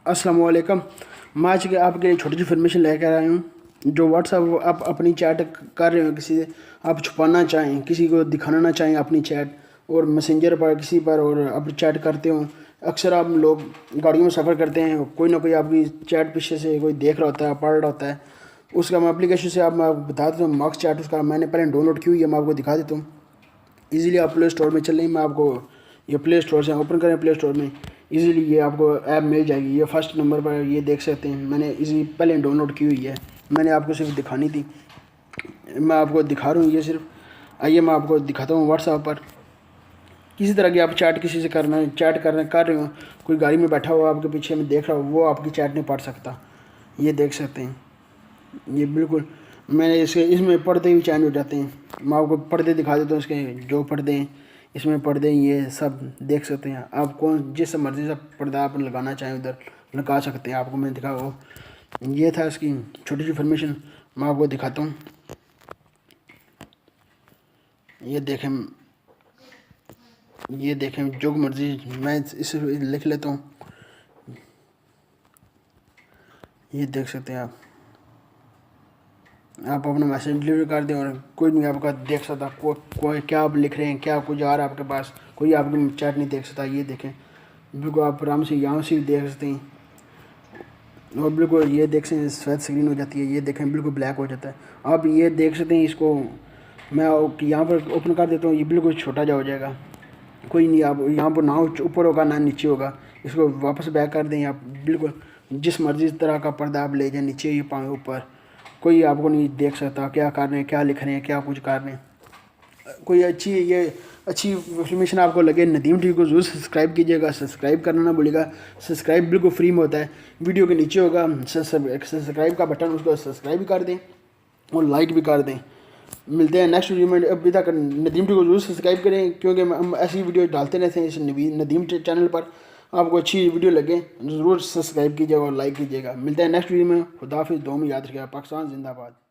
अस्सलाम वालेकुम। मैं आज के आपके लिए छोटी सी इन्फॉर्मेशन लेकर आया हूँ। जो व्हाट्सअप आप अपनी चैट कर रहे हो, किसी से आप छुपाना चाहें, किसी को दिखाना ना चाहें अपनी चैट, और मैसेंजर पर किसी पर और आप चैट करते हो। अक्सर आप लोग गाड़ियों में सफ़र करते हैं, कोई ना कोई आपकी चैट पीछे से कोई देख रहा होता है, पढ़ रहा होता है। उसका मैं एप्लीकेशन से मैं आपको बता देता हूँ। मार्क्स चैट उसका मैंने पहले डाउनलोड की हुई है, मैं आपको दिखा देता हूँ। इजीली आप प्ले स्टोर में चलें, मैं आपको ये प्ले स्टोर से ओपन करें। प्ले स्टोर में इजीली ये आपको ऐप मिल जाएगी। ये फर्स्ट नंबर पर ये देख सकते हैं, मैंने इजी पहले डाउनलोड की हुई है। मैंने आपको सिर्फ दिखानी थी, मैं आपको दिखा रहा हूँ ये सिर्फ। आइए मैं आपको दिखाता हूँ। व्हाट्सएप पर किसी तरह की आप चैट किसी से करना है, चैट कर रहे हो, कोई गाड़ी में बैठा हुआ आपके पीछे में देख रहा हो, वो आपकी चैट नहीं पढ़ सकता। ये देख सकते हैं, ये बिल्कुल मैंने इसमें पर्दे भी चेंज हो जाते हैं। मैं आपको पर्दे दिखा देता हूँ, इसके जो पर्दे हैं इसमें पर्दे ये सब देख सकते हैं। आप कौन जिस मर्ज़ी से पर्दा आप लगाना चाहें उधर लगा सकते हैं। आपको मैंने दिखा वो ये था इसकी छोटी सी इन्फॉर्मेशन। मैं आपको दिखाता हूँ, ये देखें जो मर्ज़ी। मैं इसे लिख लेता हूँ, ये देख सकते हैं आप अपना मैसेज डिलीवर कर दें और कोई नहीं आपका देख सकता। कोई क्या आप लिख रहे हैं, क्या कुछ आ रहा है आपके पास, कोई आपकी चैट नहीं देख सकता। ये देखें बिल्कुल आप आराम से यहाँ से भी देख सकते हैं। और बिल्कुल ये देख सकते हैं सफ़ेद स्क्रीन हो जाती है, ये देखें बिल्कुल ब्लैक हो जाता है। आप ये देख सकते हैं, इसको मैं यहाँ पर ओपन कर देता हूँ, ये बिल्कुल छोटा जा हो जाएगा। कोई नहीं, आप यहाँ पर ना ऊपर होगा ना नीचे होगा। इसको वापस बैक कर दें आप, बिल्कुल जिस मर्ज़ी तरह का पर्दा आप ले जाएं, नीचे ये पाएँ ऊपर, कोई आपको नहीं देख सकता क्या कर रहे हैं, क्या लिख रहे हैं, क्या कुछ कर रहे हैं। कोई अच्छी इन्फॉर्मेशन आपको लगे, नदीम टीवी को ज़रूर सब्सक्राइब कीजिएगा। सब्सक्राइब करना ना भूलिएगा। सब्सक्राइब बिल्कुल फ्री में होता है, वीडियो के नीचे होगा सब्सक्राइब का बटन, उसको सब्सक्राइब भी कर दें और लाइक भी कर दें। मिलते हैं नेक्स्ट वीडियो में। अभी तक नदीम टी को जरूर सब्सक्राइब करें, क्योंकि हम ऐसी वीडियो डालते रहते हैं इस नदीम चैनल पर। आपको अच्छी वीडियो लगे ज़रूर सब्सक्राइब कीजिएगा और लाइक कीजिएगा। मिलते हैं नेक्स्ट वीडियो में। खुदा हाफिज़। दुआ में याद रखिएगा। पाकिस्तान जिंदाबाद।